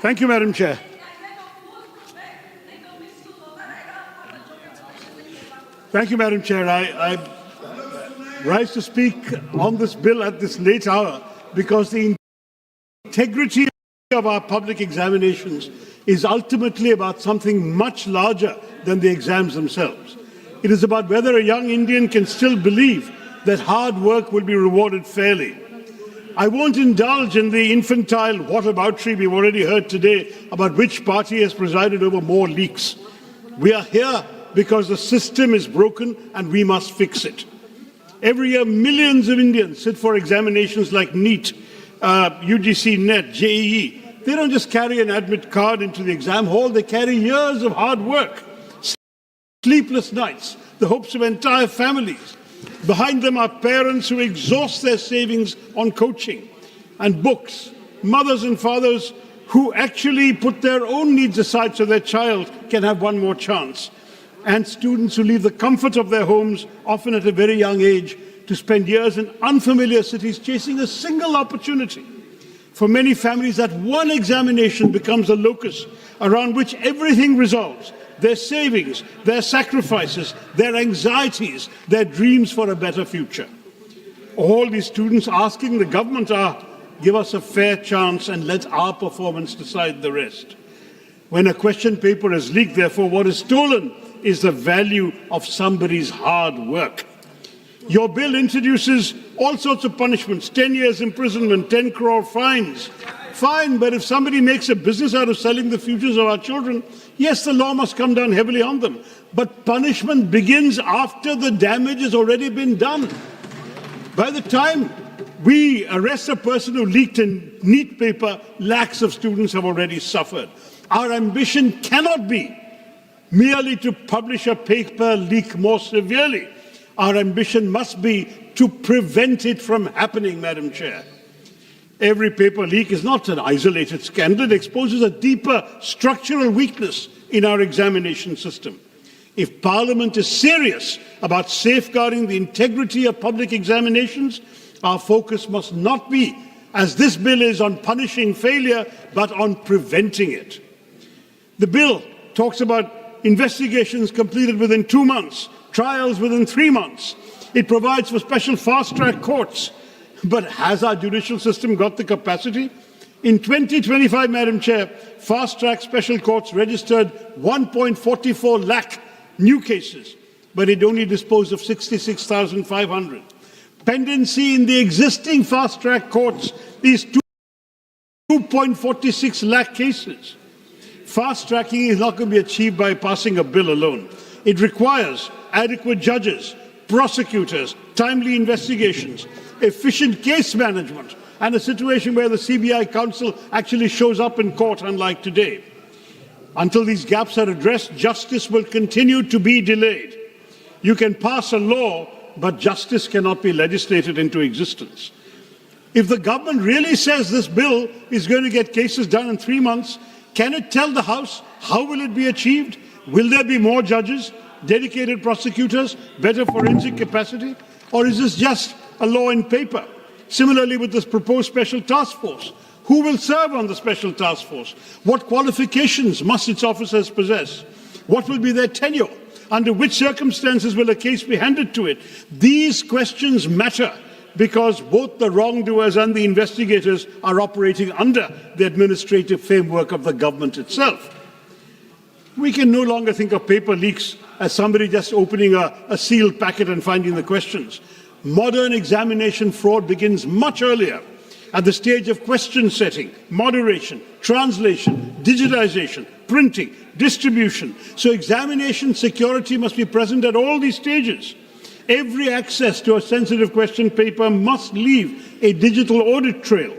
Thank you, Madam Chair. Thank you, Madam Chair. I rise to speak on this bill at this late hour because the integrity of our public examinations is ultimately about something much larger than the exams themselves. It is about whether a young Indian can still believe that hard work will be rewarded fairly. I won't indulge in the infantile whataboutery we've already heard today about which party has presided over more leaks. We are here because the system is broken and we must fix it. Every year, millions of Indians sit for examinations like NEET, UGC, NET, JEE. They don't just carry an admit card into the exam hall, they carry years of hard work, sleepless nights, the hopes of entire families. Behind them are parents who exhaust their savings on coaching and books, mothers and fathers who actually put their own needs aside so their child can have one more chance, and students who leave the comfort of their homes, often at a very young age, to spend years in unfamiliar cities chasing a single opportunity. For many families, that one examination becomes a locus around which everything resolves: their savings, their sacrifices, their anxieties, their dreams for a better future. All these students asking the government are, give us a fair chance and let our performance decide the rest. When a question paper is leaked, therefore, what is stolen is the value of somebody's hard work. Your bill introduces all sorts of punishments: 10 years imprisonment, 10 crore fines. Fine, but if somebody makes a business out of selling the futures of our children, yes, the law must come down heavily on them. But punishment begins after the damage has already been done. By the time we arrest a person who leaked a NEET paper, lakhs of students have already suffered. Our ambition cannot be merely to publish a paper leak more severely. Our ambition must be to prevent it from happening, Madam Chair. Every paper leak is not an isolated scandal. It exposes a deeper structural weakness in our examination system. If Parliament is serious about safeguarding the integrity of public examinations, our focus must not be, as this bill is, on punishing failure, but on preventing it. The bill talks about investigations completed within 2 months, trials within 3 months. It provides for special fast-track courts. But has our judicial system got the capacity? In 2025, Madam Chair, fast-track special courts registered 1.44 lakh new cases, but it only disposed of 66,500. Pendency in the existing fast-track courts is 2.46 lakh cases. Fast-tracking is not going to be achieved by passing a bill alone. It requires adequate judges, prosecutors, timely investigations, efficient case management, and a situation where the CBI counsel actually shows up in court, unlike today. Until these gaps are addressed, justice will continue to be delayed. You can pass a law, but justice cannot be legislated into existence. If the government really says this bill is going to get cases done in 3 months, can it tell the House how will it be achieved? Will there be more judges, dedicated prosecutors, better forensic capacity? Or is this just a law in paper? Similarly, with this proposed special task force, who will serve on the special task force? What qualifications must its officers possess? What will be their tenure? Under which circumstances will a case be handed to it? These questions matter because both the wrongdoers and the investigators are operating under the administrative framework of the government itself. We can no longer think of paper leaks as somebody just opening a sealed packet and finding the questions. Modern examination fraud begins much earlier, at the stage of question setting, moderation, translation, digitization, printing, distribution. So examination security must be present at all these stages. Every access to a sensitive question paper must leave a digital audit trail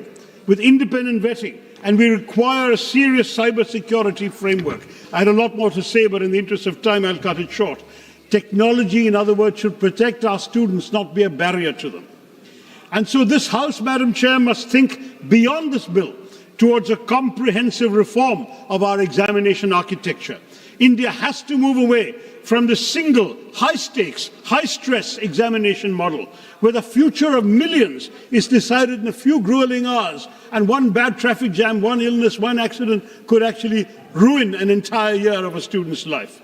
with independent vetting, and we require a serious cybersecurity framework. I had a lot more to say, but in the interest of time, I'll cut it short. Technology, in other words, should protect our students, not be a barrier to them. And so this House, Madam Chair, must think beyond this bill towards a comprehensive reform of our examination architecture. India has to move away from the single, high-stakes, high-stress examination model, where the future of millions is decided in a few grueling hours, and one bad traffic jam, one illness, one accident could actually ruin an entire year of a student's life.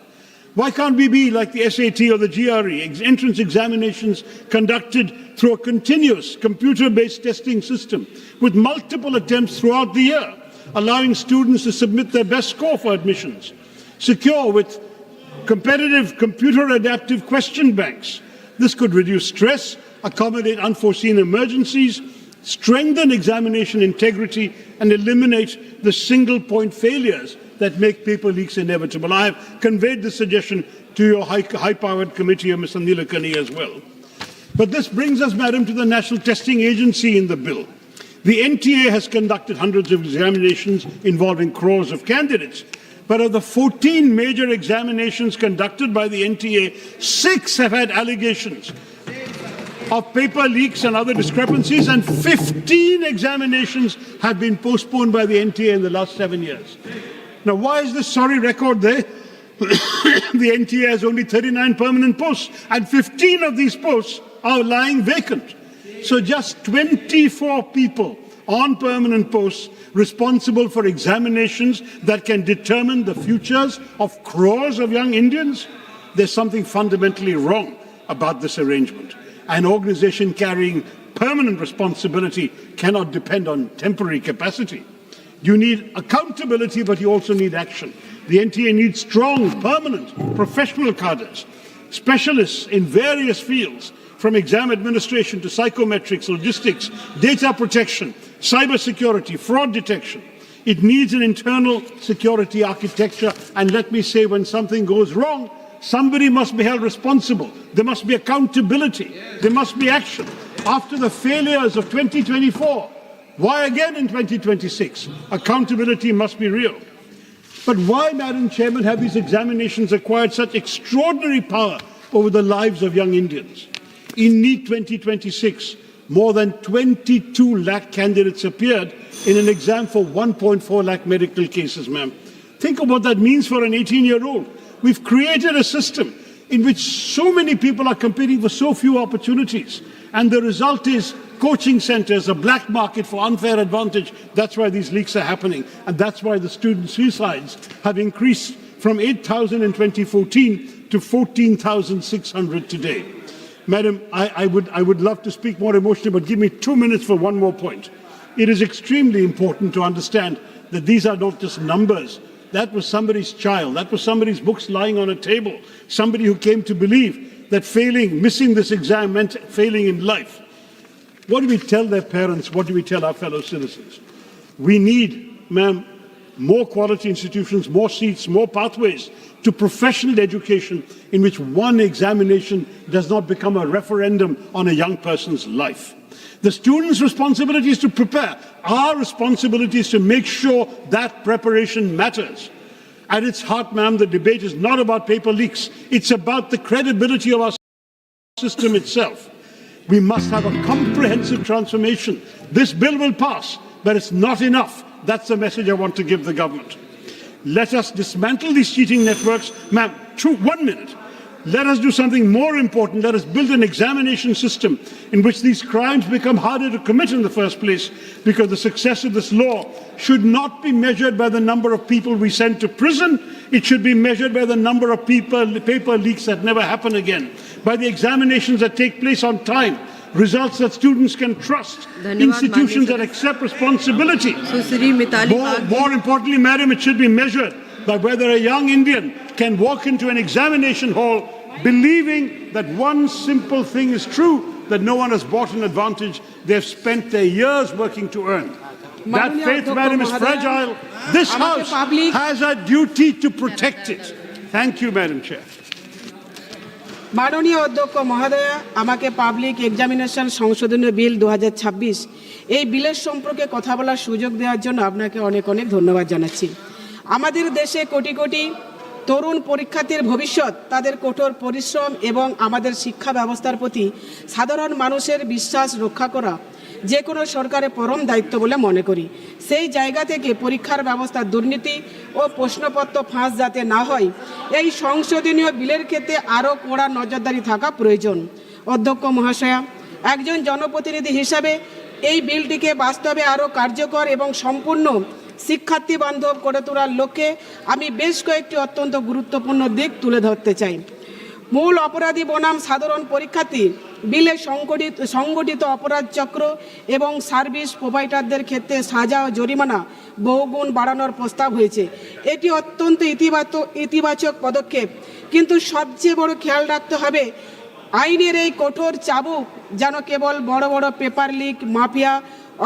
Why can't we be like the SAT or the GRE, entrance examinations conducted through a continuous computer-based testing system with multiple attempts throughout the year, allowing students to submit their best score for admissions, secure with competitive computer-adaptive question banks. This could reduce stress, accommodate unforeseen emergencies, strengthen examination integrity, and eliminate the single-point failures that make paper leaks inevitable. I have conveyed this suggestion to your high-powered committee of Ms. Nilakani as well. But this brings us, Madam, to the National Testing Agency in the bill. The NTA has conducted hundreds of examinations involving crores of candidates. But of the 14 major examinations conducted by the NTA, 6 have had allegations of paper leaks and other discrepancies, and 15 examinations have been postponed by the NTA in the last 7 years. Now, why is this sorry record there? The NTA has only 39 permanent posts, and 15 of these posts are lying vacant. So just 24 people on permanent posts responsible for examinations that can determine the futures of crores of young Indians? There's something fundamentally wrong about this arrangement. An organization carrying permanent responsibility cannot depend on temporary capacity. You need accountability, but you also need action. The NTA needs strong, permanent, professional cadres, specialists in various fields, from exam administration to psychometrics, logistics, data protection, cybersecurity, fraud detection. It needs an internal security architecture. And let me say, when something goes wrong, somebody must be held responsible. There must be accountability. There must be action. After the failures of 2024, why again in 2026? Accountability must be real. But why, Madam Chairman, have these examinations acquired such extraordinary power over the lives of young Indians? In NEET 2026, more than 22 lakh candidates appeared in an exam for 1.4 lakh medical cases, ma'am. Think of what that means for an 18-year-old. We've created a system in which so many people are competing for so few opportunities. And the result is coaching centers, a black market for unfair advantage. That's why these leaks are happening. And that's why the student suicides have increased from 8,000 in 2014 to 14,600 today. Madam, I would love to speak more emotionally, but give me 2 minutes for one more point. It is extremely important to understand that these are not just numbers. That was somebody's child. That was somebody's books lying on a table. Somebody who came to believe that missing this exam meant failing in life. What do we tell their parents? What do we tell our fellow citizens? We need, ma'am, more quality institutions, more seats, more pathways to professional education in which one examination does not become a referendum on a young person's life. The student's responsibility is to prepare. Our responsibility is to make sure that preparation matters. At its heart, ma'am, the debate is not about paper leaks. It's about the credibility of our system itself. We must have a comprehensive transformation. This bill will pass, but it's not enough. That's the message I want to give the government. Let us dismantle these cheating networks. Ma'am, 1 minute. Let us do something more important. Let us build an examination system in which these crimes become harder to commit in the first place, because the success of this law should not be measured by the number of people we send to prison. It should be measured by the number of paper leaks that never happen again, by the examinations that take place on time, results that students can trust, institutions that accept responsibility. More importantly, madam, it should be measured by whether a young Indian can walk into an examination hall believing that one simple thing is true, that no one has bought an advantage they've spent their years working to earn. That faith, madam, is fragile. This House has a duty to protect it. Thank you, Madam Chair. মাননীয় অধ্যক্ষ মহোদয়া, আমাকে public examination সংশোধনী বিল 2026 এই বিলের সম্পর্কে কথা বলার সুযোগ দেওয়ার জন্য আপনাকে অনেক অনেক ধন্যবাদ জানাচ্ছি। আমাদের দেশে কোটি কোটি তরুণ পরীক্ষার্থীর ভবিষ্যৎ, তাদের কঠোর পরিশ্রম এবং আমাদের শিক্ষা ব্যবস্থার প্রতি সাধারণ মানুষের বিশ্বাস রক্ষা করা যে কোনো সরকারের পরম দায়িত্ব বলে মনে করি। সেই জায়গা থেকে পরীক্ষার ব্যবস্থার দুর্নীতি ও প্রশ্নপত্র ফাঁস যাতে না হয়, এই সংশোধনীয় বিলের ক্ষেত্রে আরও কড়া নজরদারি থাকা প্রয়োজন। অধ্যক্ষ মহাশয়া, একজন জনপ্রতিনিধি হিসাবে এই বিলটিকে বাস্তবে আরও কার্যকর এবং সম্পূর্ণ শিক্ষার্থী বান্ধব করে তোলার লক্ষ্যে আমি বেশ কয়েকটি অত্যন্ত গুরুত্বপূর্ণ দিক তুলে ধরতে চাই। মূল অপরাধী বনাম সাধারণ পরীক্ষার্থী বিলে সংগঠিত অপরাধ চক্র এবং সার্ভিস প্রোভাইডারদের ক্ষেত্রে সাজা ও জরিমানা বহুগুণ বাড়ানোর প্রস্তাব হয়েছে। এটি অত্যন্ত ইতিবাচক পদক্ষেপ, কিন্তু সবচেয়ে বড় খেয়াল রাখতে হবে আইনের এই কঠোর চাবুক যেন কেবল বড় বড় পেপার লিক, মাফিয়া,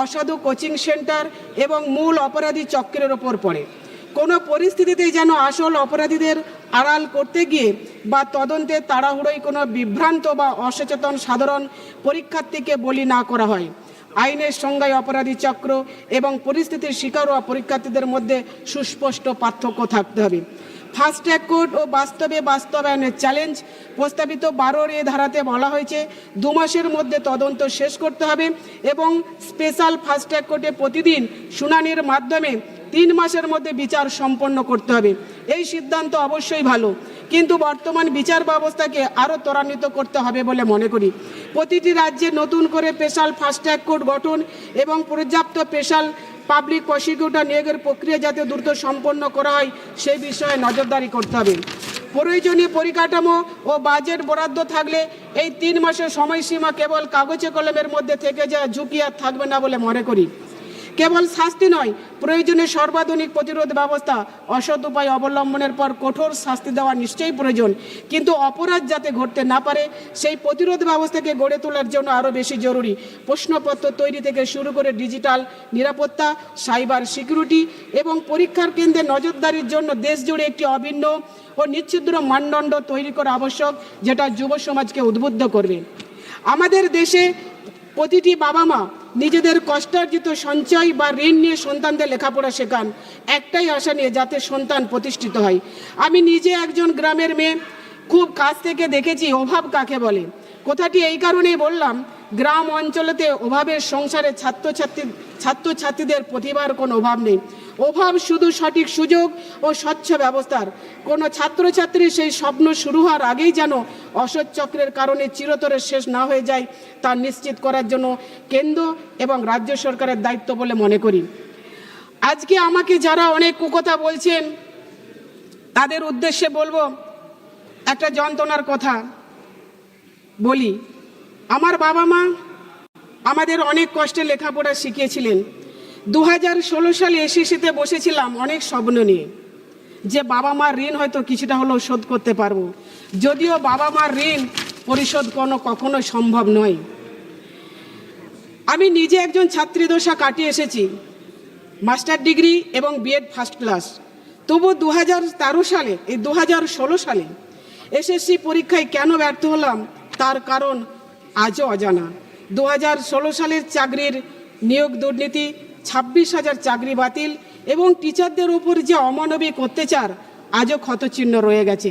অসাধু কোচিং সেন্টার এবং মূল অপরাধী চক্রের ওপর পড়ে। কোনো পরিস্থিতিতেই যেন আসল অপরাধীদের আড়াল করতে গিয়ে বা তদন্তের তাড়াহুড়োয় কোনো বিভ্রান্ত বা অসচেতন সাধারণ পরীক্ষার্থীকে বলি না করা হয়। আইনের সংজ্ঞায় অপরাধী চক্র এবং পরিস্থিতির শিকার হওয়া পরীক্ষার্থীদের মধ্যে সুস্পষ্ট পার্থক্য থাকতে হবে। ফাস্ট ট্র্যাক কোর্ট ও বাস্তবায়নের চ্যালেঞ্জ প্রস্তাবিত 12 এ ধারাতে বলা হয়েছে 2 মাসের মধ্যে তদন্ত শেষ করতে হবে এবং স্পেশাল ফাস্ট ট্র্যাক কোর্টে প্রতিদিন শুনানির মাধ্যমে 3 মাসের মধ্যে বিচার সম্পন্ন করতে হবে। এই সিদ্ধান্ত অবশ্যই ভালো, কিন্তু বর্তমান বিচার ব্যবস্থাকে আরও ত্বরান্বিত করতে হবে বলে মনে করি। প্রতিটি রাজ্যে নতুন করে স্পেশাল ফাস্ট ট্র্যাক কোর্ট গঠন এবং পর্যাপ্ত স্পেশাল পাবলিক প্রসিকিউটর নিয়োগের প্রক্রিয়া যাতে দ্রুত সম্পন্ন করা হয় সেই বিষয়ে নজরদারি করতে হবে। প্রয়োজনীয় পরিকাঠামো ও বাজেট বরাদ্দ থাকলে এই 3 মাসের সময়সীমা কেবল কাগজে কলমের মধ্যে থেকে যাওয়া ঝুঁকি আর থাকবে না বলে মনে করি। কেবল শাস্তি নয়, প্রয়োজনে সর্বাধুনিক প্রতিরোধ ব্যবস্থা, অসৎ উপায় অবলম্বনের পর কঠোর শাস্তি দেওয়া নিশ্চয়ই প্রয়োজন, কিন্তু অপরাধ যাতে ঘটতে না পারে সেই প্রতিরোধ ব্যবস্থাকে গড়ে তোলার জন্য আরও বেশি জরুরি। প্রশ্নপত্র তৈরি থেকে শুরু করে ডিজিটাল নিরাপত্তা, সাইবার সিকিউরিটি এবং পরীক্ষার কেন্দ্রে নজরদারির জন্য দেশজুড়ে একটি অভিন্ন ও নিশ্চিদ্র মানদণ্ড তৈরি করা আবশ্যক, যেটা যুব সমাজকে উদ্বুদ্ধ করবে। আমাদের দেশে প্রতিটি বাবা মা নিজেদের কষ্টার্জিত সঞ্চয় বা ঋণ নিয়ে সন্তানদের লেখাপড়া শেখান, একটাই আশা নিয়ে যাতে সন্তান প্রতিষ্ঠিত হয়। আমি নিজে একজন গ্রামের মেয়ে, খুব কাছ থেকে দেখেছি অভাব কাকে বলে। কথাটি এই কারণেই বললাম, গ্রাম অঞ্চলেতে অভাবের সংসারে ছাত্রছাত্রীদের প্রতিভার কোনো অভাব নেই। অভাব শুধু সঠিক সুযোগ ও স্বচ্ছ ব্যবস্থার। কোনো ছাত্রছাত্রী সেই স্বপ্ন শুরু হওয়ার আগেই যেন অসৎ চক্রের কারণে চিরতরে শেষ না হয়ে যায় তা নিশ্চিত করার জন্য কেন্দ্র এবং রাজ্য সরকারের দায়িত্ব বলে মনে করি। আজকে আমাকে যারা অনেক কুকথা বলছেন তাদের উদ্দেশ্যে বলবো, একটা যন্ত্রণার কথা বলি। আমার বাবা মা আমাদের অনেক কষ্টে লেখাপড়া শিখিয়েছিলেন। 2016 সালে এসএসসিতে বসেছিলাম অনেক স্বপ্ন নিয়ে যে বাবা মার ঋণ হয়তো কিছুটা হলেও শোধ করতে পারবো, যদিও বাবা মার ঋণ পরিশোধ কখনো সম্ভব নয়। আমি নিজে একজন ছাত্রী দশা কাটিয়ে এসেছি, মাস্টার ডিগ্রি এবং বিএড ফার্স্ট ক্লাস। তবু 2016 সালে এসএসসি পরীক্ষায় কেন ব্যর্থ হলাম তার কারণ আজও অজানা। 2016 সালের চাকরির নিয়োগ দুর্নীতি, 26,000 চাকরি বাতিল এবং টিচারদের উপর যে অমানবিক অত্যাচার আজও ক্ষতচিহ্ন রয়ে গেছে।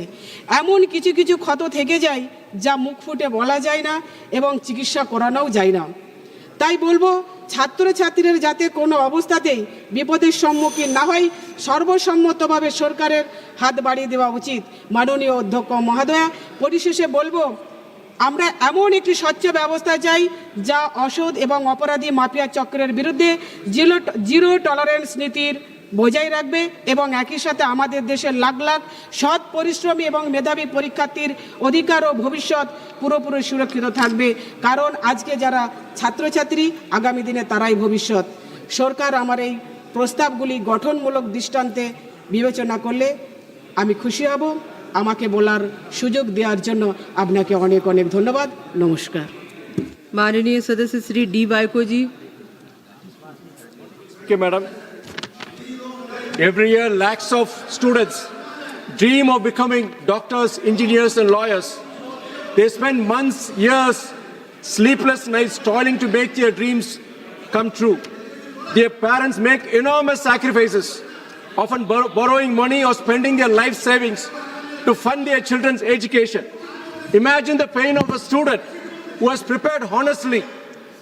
এমন কিছু কিছু ক্ষত থেকে যায় যা মুখ ফুটে বলা যায় না এবং চিকিৎসা করানোও যায় না। তাই বলবো, ছাত্রছাত্রীরা যাতে কোনো অবস্থাতেই বিপদের সম্মুখীন না হয় সর্বসম্মতভাবে সরকারের হাত বাড়িয়ে দেওয়া উচিত। মাননীয় অধ্যক্ষ মহোদয়া, পরিশেষে বলবো, আমরা এমন একটি স্বচ্ছ ব্যবস্থা চাই যা অসৎ এবং অপরাধী মাফিয়া চক্রের বিরুদ্ধে জিরো টলারেন্স নীতির বজায় রাখবে এবং একই সাথে আমাদের দেশের লাখ লাখ সৎ পরিশ্রমী এবং মেধাবী পরীক্ষার্থীর অধিকার ও ভবিষ্যৎ পুরোপুরি সুরক্ষিত থাকবে। কারণ আজকে যারা ছাত্রছাত্রী, আগামী দিনে তারাই ভবিষ্যৎ। সরকার আমার এই প্রস্তাবগুলি গঠনমূলক দৃষ্টান্তে বিবেচনা করলে আমি খুশি হব। আমাকে বলার সুযোগ দেওয়ার জন্য আপনাকে অনেক অনেক ধন্যবাদ। নমস্কার। माननीय सदस्य Shri D Vaiko ji. Okay, madam. Every year, lakhs of students dream of becoming doctors, engineers, and lawyers. They spend months, years, sleepless nights toiling to make their dreams come true. Their parents make enormous sacrifices, often borrowing money or spending their life savings to fund their children's education. Imagine the pain of a student who has prepared honestly,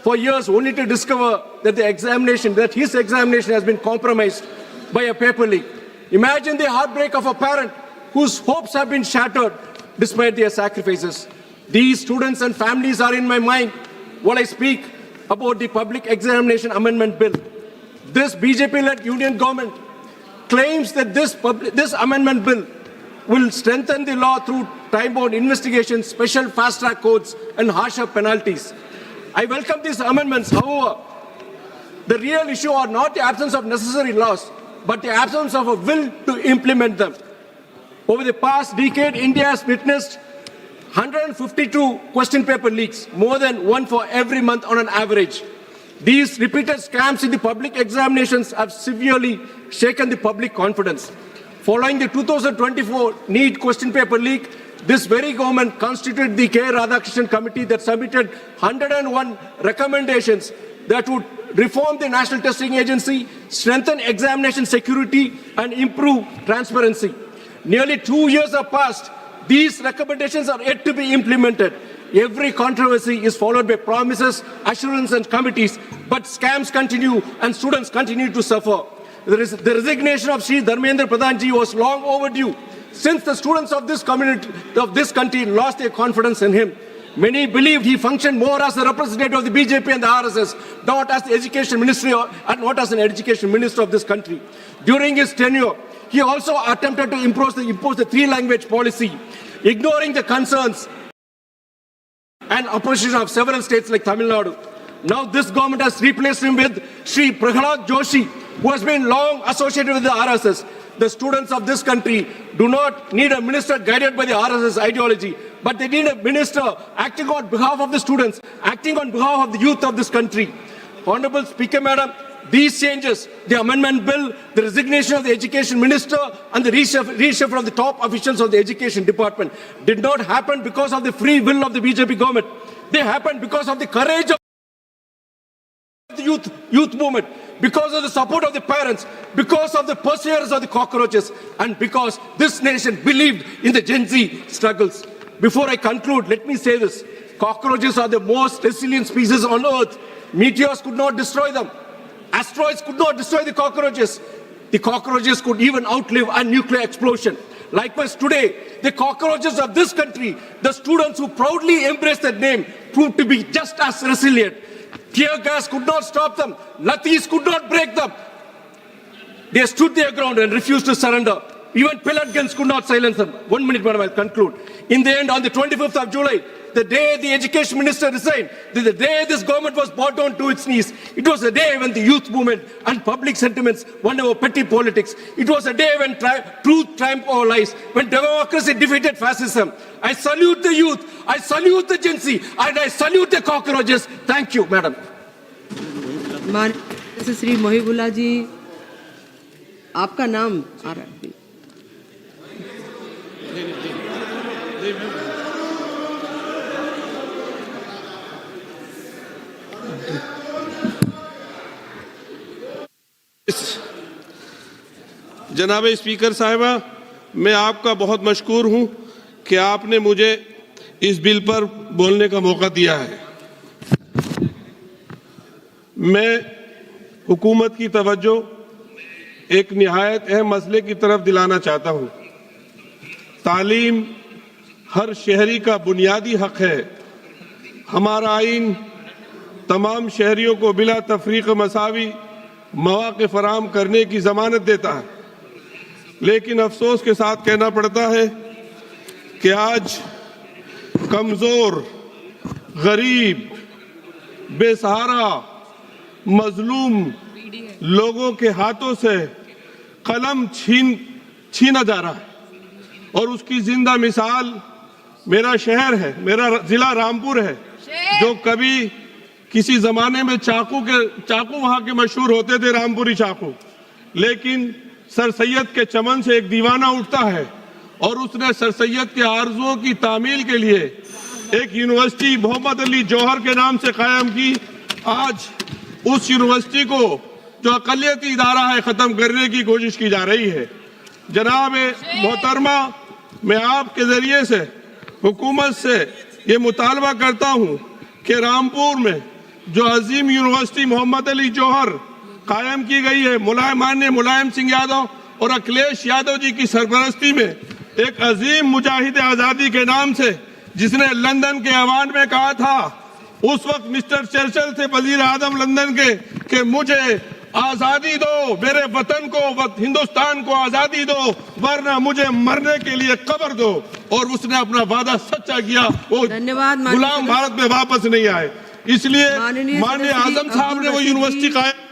for years only to discover that his examination has been compromised by a paper leak. Imagine the heartbreak of a parent whose hopes have been shattered despite their sacrifices. These students and families are in my mind while I speak about the Public Examination Amendment Bill. This BJP-led union government claims that this amendment bill will strengthen the law through time-bound investigations, special fast-track courts, and harsher penalties. I welcome these amendments. However, the real issue are not the absence of necessary laws, but the absence of a will to implement them. Over the past decade, India has witnessed 152 question paper leaks, more than one for every month on an average. These repeated scams in the public examinations have severely shaken the public confidence. Following the 2024 NEET question paper leak, this very government constituted the K. Radhakrishnan committee that submitted 101 recommendations that would reform the National Testing Agency, strengthen examination security, and improve transparency. Nearly 2 years have passed. These recommendations are yet to be implemented. Every controversy is followed by promises, assurance, and committees, but scams continue and students continue to suffer. The resignation of Sri Dharmendra Pradhanji was long overdue, since the students of this country lost their confidence in him. Many believed he functioned more as a representative of the BJP and the RSS, not as the education ministry and not as an education minister of this country. During his tenure, he also attempted to impose the three-language policy, ignoring the concerns and opposition of several states like Tamil Nadu. Now this government has replaced him with Sri Prahalad Joshi, who has been long associated with the RSS. The students of this country do not need a minister guided by the RSS ideology, but they need a minister acting on behalf of the students, acting on behalf of the youth of this country. Honorable Speaker, Madam, these changes, the amendment bill, the resignation of the education minister, and the reshuffle of the top officials of the education department did not happen because of the free will of the BJP government. They happened because of the courage of the youth movement, because of the support of the parents, because of the perseverance of the cockroaches, and because this nation believed in the Gen Z struggles. Before I conclude, let me say this. Cockroaches are the most resilient species on earth. Meteors could not destroy them. Asteroids could not destroy the cockroaches. The cockroaches could even outlive a nuclear explosion. Likewise today, the cockroaches of this country, the students who proudly embrace that name, proved to be just as resilient. Tear gas could not stop them. Lathis could not break them. They stood their ground and refused to surrender. Even pellet guns could not silence them. 1 minute, madam, I'll conclude. In the end, on the 25th of July, the day the education minister resigned, the day this government was brought down to its knees, it was a day when the youth movement and public sentiments won over petty politics. It was a day when truth triumphed over lies, when democracy defeated fascism. I salute the youth, I salute the Gen Z, and I salute the cockroaches. Thank you, madam. Shri Mohibullah ji, आपका नाम आ रहा है। जनाब speaker साहिबा, मैं आपका बहुत मशकूर हूं कि आपने मुझे इस बिल पर बोलने का मौका दिया है। मैं हुकूमत की तवज्जो एक निहायत अहम मसले की तरफ दिलाना चाहता हूं। तालीम हर शहरी का बुनियादी हक है। हमारा आइन तमाम शहरियों को बिला तफरीक मसावी मौक़े फराहम करने की ज़मानत देता है, लेकिन अफसोस के साथ कहना पड़ता है कि आज कमज़ोर, गरीब, बेसहारा, मजलूम लोगों के हाथों से कलम छीना जा रहा है। और उसकी जिंदा मिसाल मेरा शहर है, मेरा ज़िला रामपुर है, जो कभी किसी ज़माने में चाकू वहाँ के मशहूर होते थे, रामपुरी चाकू, लेकिन सर सैयद के चमन से एक दीवाना उठता है और उसने सर सैयद के आरज़ुओं की तामील के लिए एक यूनिवर्सिटी मोहम्मद अली जौहर के नाम से कायम की। आज उस यूनिवर्सिटी को जो अक़लियती इदारा है ख़त्म करने की कोशिश की जा रही है। जनाब मोहतरमा, मैं आपके ज़रिए से हुकूमत से ये मुतालबा करता हूँ कि रामपुर में जो अजीम यूनिवर्सिटी मोहम्मद अली जौहर कायम की गई है, माननीय मुलायम सिंह यादव और अखिलेश यादव जी की सरपरस्ती में, एक अजीम मुजाहिद आज़ादी के नाम से, जिसने लंदन के अवान में कहा था, उस वक्त मिस्टर चर्चिल थे वजीर आजम लंदन के, कि मुझे आज़ादी दो, मेरे वतन को, हिंदुस्तान को आज़ादी दो, वरना मुझे मरने के लिए कब्र दो। और उसने अपना वादा सच्चा किया, वो धन्यवाद। गुलाम भारत में वापस नहीं आए। इसलिए माननीय आजम साहब ने वो यूनिवर्सिटी कायम।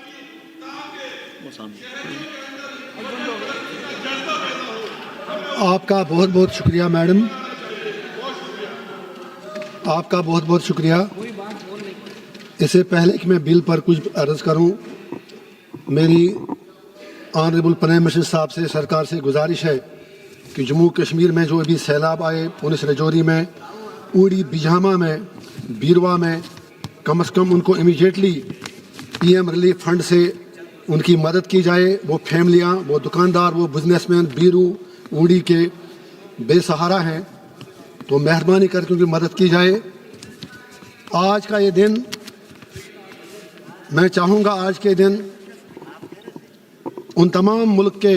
आपका बहुत बहुत शुक्रिया मैडम, आपका बहुत बहुत शुक्रिया। इससे पहले कि मैं बिल पर कुछ अर्ज करूं, मेरी ऑनरेबल प्राइम मिनिस्टर साहब से, सरकार से गुजारिश है कि जम्मू कश्मीर में जो अभी सैलाब आए, पुलिस रजौरी में, उड़ी बिजामा में, बीरवा में, कम से कम उनको इमीडिएटली पीएम रिलीफ फंड से उनकी मदद की जाए। वो फैमिलियाँ, वो दुकानदार, वो बिजनेसमैन बीरू उड़ी के बेसहारा हैं, तो मेहरबानी करके उनकी मदद की जाए। आज का ये दिन, मैं चाहूँगा आज के दिन उन तमाम मुल्क के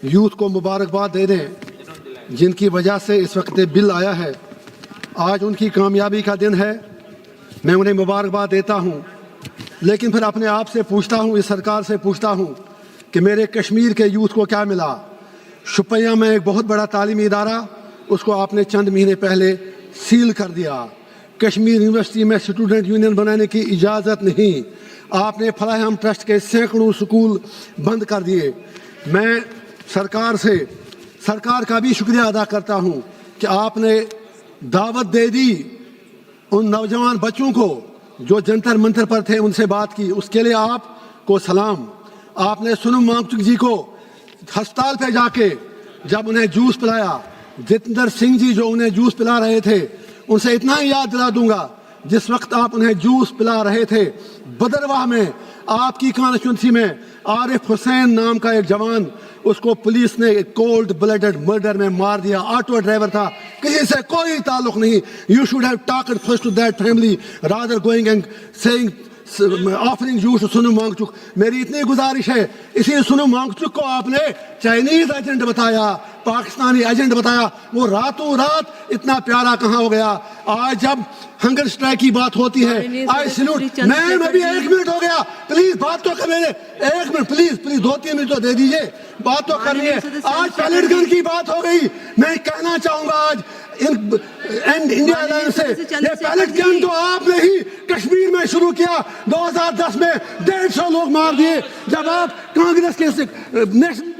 यूथ को मुबारकबाद दे दें जिनकी वजह से इस वक्त बिल आया है। आज उनकी कामयाबी का दिन है, मैं उन्हें मुबारकबाद देता हूँ। लेकिन फिर अपने आप से पूछता हूँ, इस सरकार से पूछता हूँ कि मेरे कश्मीर के यूथ को क्या मिला। शुपिया में एक बहुत बड़ा तालीमी इदारा, उसको आपने चंद महीने पहले सील कर दिया। कश्मीर यूनिवर्सिटी में स्टूडेंट यूनियन बनाने की इजाज़त नहीं। आपने फलाहम ट्रस्ट के सैकड़ों स्कूल बंद कर दिए। मैं सरकार का भी शुक्रिया अदा करता हूँ कि आपने दावत दे दी उन नौजवान बच्चों को जो जंतर मंतर पर थे, उनसे बात की, उसके लिए आपको सलाम। आपने सोनम वांगचुक जी को अस्पताल पे जाके जब उन्हें जूस पिलाया, जितेंद्र सिंह जी जो उन्हें जूस पिला रहे थे, उनसे इतना ही याद दिला दूंगा, जिस वक्त आप उन्हें जूस पिला रहे थे, बदरवाह में आपकी कॉन्स्टिट्यूंसी में आरिफ हुसैन नाम का एक जवान, उसको पुलिस ने कोल्ड ब्लडेड मर्डर में मार दिया। ऑटो ड्राइवर था, किसी से कोई ताल्लुक नहीं। You should have talked first to that family rather going and saying offering juice to Sonam Wangchuk. मेरी इतनी गुजारिश है, इसी सोनम वांगचुक को आपने चाइनीज एजेंट बताया, पाकिस्तानी एजेंट बताया, वो रातों रात इतना प्यारा कहाँ हो गया। आज जब हंगर स्ट्राइक की बात होती है, आई सैल्यूट। मैम अभी 1 मिनट हो गया, प्लीज बात तो कर मेरे, 1 मिनट प्लीज 2-3 मिनट तो दे दीजिए, बात तो करनी है। आज पैलेट गन की बात हो गई, मैं कहना चाहूंगा आज एंड इंडिया अलायंस से, ये पैलेट गन तो आपने ही कश्मीर में शुरू किया। 2010 में 150 लोग मार दिए जब आप कांग्रेस के नेशनल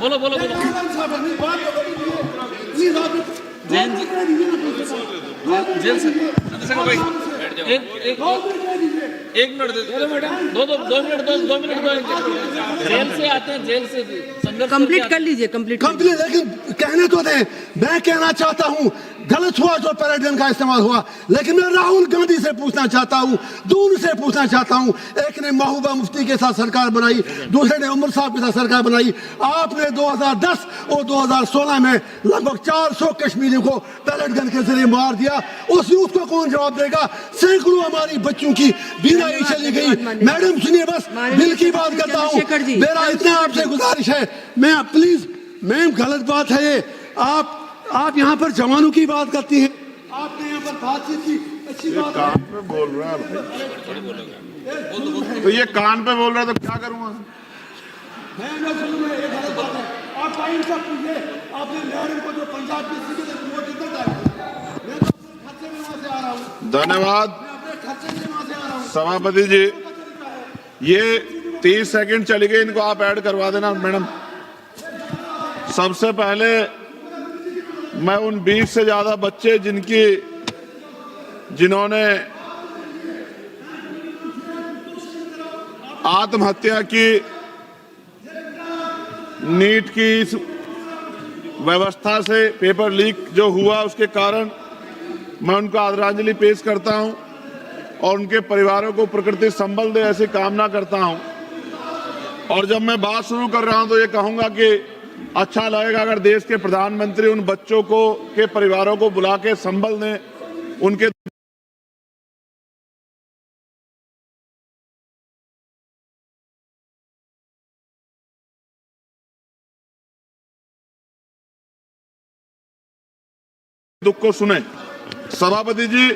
बोलो जेल से भाई एक मिनट दे मैडम, 2 मिनट जेल से आते हैं, जेल से कंप्लीट कर लीजिए, कंप्लीट। लेकिन कहने तो दें, मैं कहना चाहता हूं गलत हुआ जो पैराडाइम का इस्तेमाल हुआ, लेकिन मैं राहुल गांधी से पूछना चाहता हूं, दूर से पूछना चाहता हूं। एक ने महबूबा मुफ्ती के साथ सरकार बनाई, दूसरे ने उमर साहब के साथ सरकार बनाई। आपने 2010 और 2016 में लगभग 400 कश्मीरियों को पैलेट गन के जरिए मार दिया। उस यूथ को कौन जवाब देगा? सैकड़ों हमारी बच्चों की बीमारी चली गई। मैडम सुनिए, बस बिल की बात करता हूँ। मेरा इतना आपसे गुजारिश है, मैं प्लीज, मैम गलत बात है ये, आप यहाँ पर जवानों की बात करती हैं, आपने यहाँ पर बातचीत की, अच्छी बात है। कान पे बोल रहा है, तो ये कान पे बोल रहा है तो क्या करूँगा? आप टाइम से पूछिए, आपने मैडम को जो पंजाब की सीट है वो कितना था? मैं तो खर्चे में वहाँ से आ रहा हूँ। धन्यवाद खर्चे में वहाँ से आ रहा हूँ। सभापति जी, ये 30 सेकंड चली गई, इनको आप ऐड करवा देना मैडम। सबसे पहले मैं उन 20 से ज्यादा बच्चे जिन्होंने आत्महत्या की, नीट की इस व्यवस्था से पेपर लीक जो हुआ उसके कारण, मैं उनको आदरांजलि पेश करता हूं और उनके परिवारों को प्रकृति संबल दे ऐसी कामना करता हूं। और जब मैं बात शुरू कर रहा हूं तो ये कहूंगा कि अच्छा लगेगा अगर देश के प्रधानमंत्री उन बच्चों को के परिवारों को बुला के संबल दें, उनके दुख को सुने। सभापति जी,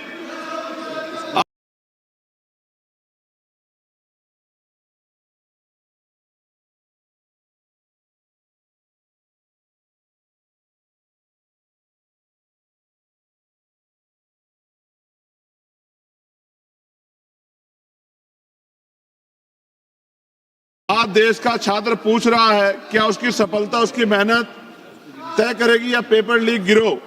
आज देश का छात्र पूछ रहा है क्या उसकी सफलता उसकी मेहनत तय करेगी या पेपर लीक गिरोह।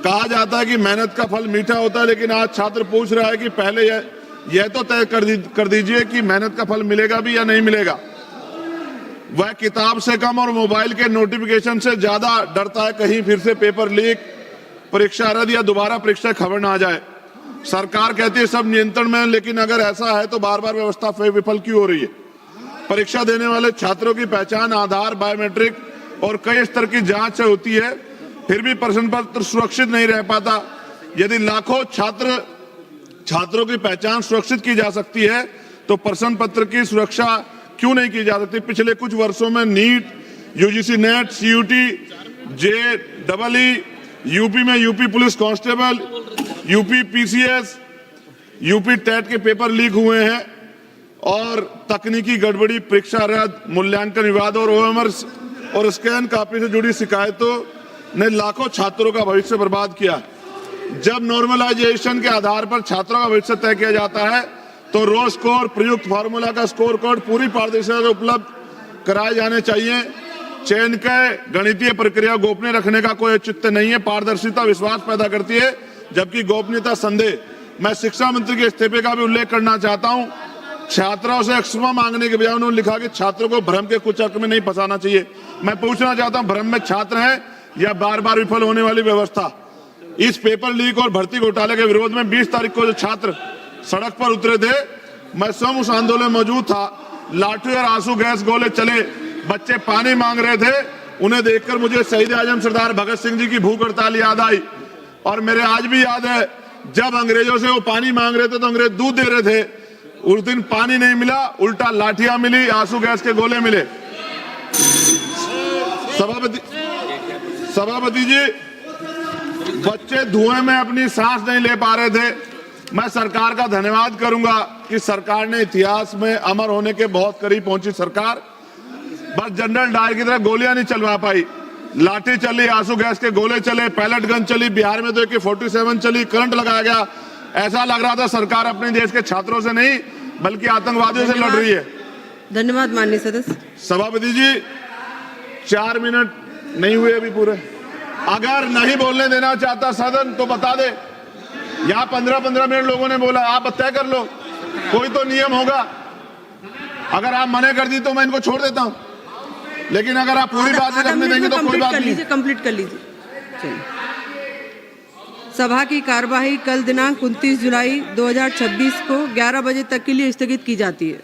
कहा जाता है कि मेहनत का फल मीठा होता है, लेकिन आज छात्र पूछ रहा है कि पहले यह तो तय कर दीजिए कि मेहनत का फल मिलेगा भी या नहीं मिलेगा। वह किताब से कम और मोबाइल के नोटिफिकेशन से ज्यादा डरता है कहीं फिर से पेपर लीक, परीक्षा रद्द या दोबारा परीक्षा खबर ना आ जाए। सरकार कहती है सब नियंत्रण में है, लेकिन अगर ऐसा है तो बार बार व्यवस्था विफल क्यों हो रही है। परीक्षा देने वाले छात्रों की पहचान आधार, बायोमेट्रिक और कई स्तर की जांच से होती है, फिर भी प्रश्न पत्र सुरक्षित नहीं रह पाता। यदि लाखों छात्रों की पहचान सुरक्षित की जा सकती है तो प्रश्न पत्र की सुरक्षा क्यों नहीं की जा सकती। पिछले कुछ वर्षों में NEET, UGC NET, CUET, JEE, UP में UP police constable, UP PCS, UP TET के पेपर लीक हुए हैं और तकनीकी गड़बड़ी, परीक्षा रद्द, मूल्यांकन विवाद और ओएमआर और स्कैन कॉपी से जुड़ी शिकायतों ने लाखों छात्रों का भविष्य बर्बाद किया। जब नॉर्मलाइजेशन के आधार पर छात्रों का भविष्य तय किया जाता है तो रो स्कोर, प्रयुक्त फार्मूला का स्कोर कार्ड पूरी पारदर्शिता से उपलब्ध कराए जाने चाहिए। चयन के गणितीय प्रक्रिया गोपनीय रखने का कोई औचित्य नहीं है। पारदर्शिता विश्वास पैदा करती है, जबकि गोपनीयता संदेह। मैं शिक्षा मंत्री के इस्तीफे का भी उल्लेख करना चाहता हूं। छात्रों से क्षमा मांगने के बजाय उन्होंने लिखा कि छात्रों को भ्रम के कुचक्र में नहीं फंसाना चाहिए। मैं पूछना चाहता हूं, भ्रम में छात्र हैं या बार बार विफल होने वाली व्यवस्था। इस पेपर लीक और भर्ती घोटाले के विरोध में 20 तारीख को जो छात्र सड़क पर उतरे थे, मैं स्वयं उस आंदोलन में मौजूद था। लाठी और आंसू गैस गोले चले, बच्चे पानी मांग रहे थे। उन्हें देखकर मुझे शहीद आजम सरदार भगत सिंह जी की भूख हड़ताल याद आई। और मेरे आज भी याद है, जब अंग्रेजों से वो पानी मांग रहे थे तो अंग्रेज दूध दे रहे थे। उस दिन पानी नहीं मिला, उल्टा लाठियां मिली, आंसू गैस के गोले मिले। सभापति जी, बच्चे धुएं में अपनी सांस नहीं ले पा रहे थे। मैं सरकार का धन्यवाद करूंगा कि सरकार ने इतिहास में अमर होने के बहुत करीब पहुंची। सरकार बस जनरल डायर की तरह गोलियां नहीं चलवा पाई। लाठी चली, आंसू गैस के गोले चले, पैलेट गन चली, बिहार में तो AK-47 चली, करंट लगाया गया। ऐसा लग रहा था सरकार अपने देश के छात्रों से नहीं बल्कि आतंकवादियों से लड़ रही है। धन्यवाद माननीय सदस्य। सभापति जी, 4 मिनट नहीं हुए अभी पूरे। अगर नहीं बोलने देना चाहता सदन तो बता दे। यहाँ 15-15 मिनट लोगों ने बोला, आप तय कर लो, कोई तो नियम होगा। अगर आप मना कर दी तो मैं इनको छोड़ देता हूं, लेकिन अगर आप पूरी बात करने देंगे तो कोई बात नहीं। कंप्लीट कर लीजिए। चलिए, सभा की कार्यवाही कल दिनांक 29 जुलाई 2026 को 11 बजे तक के लिए स्थगित की जाती है।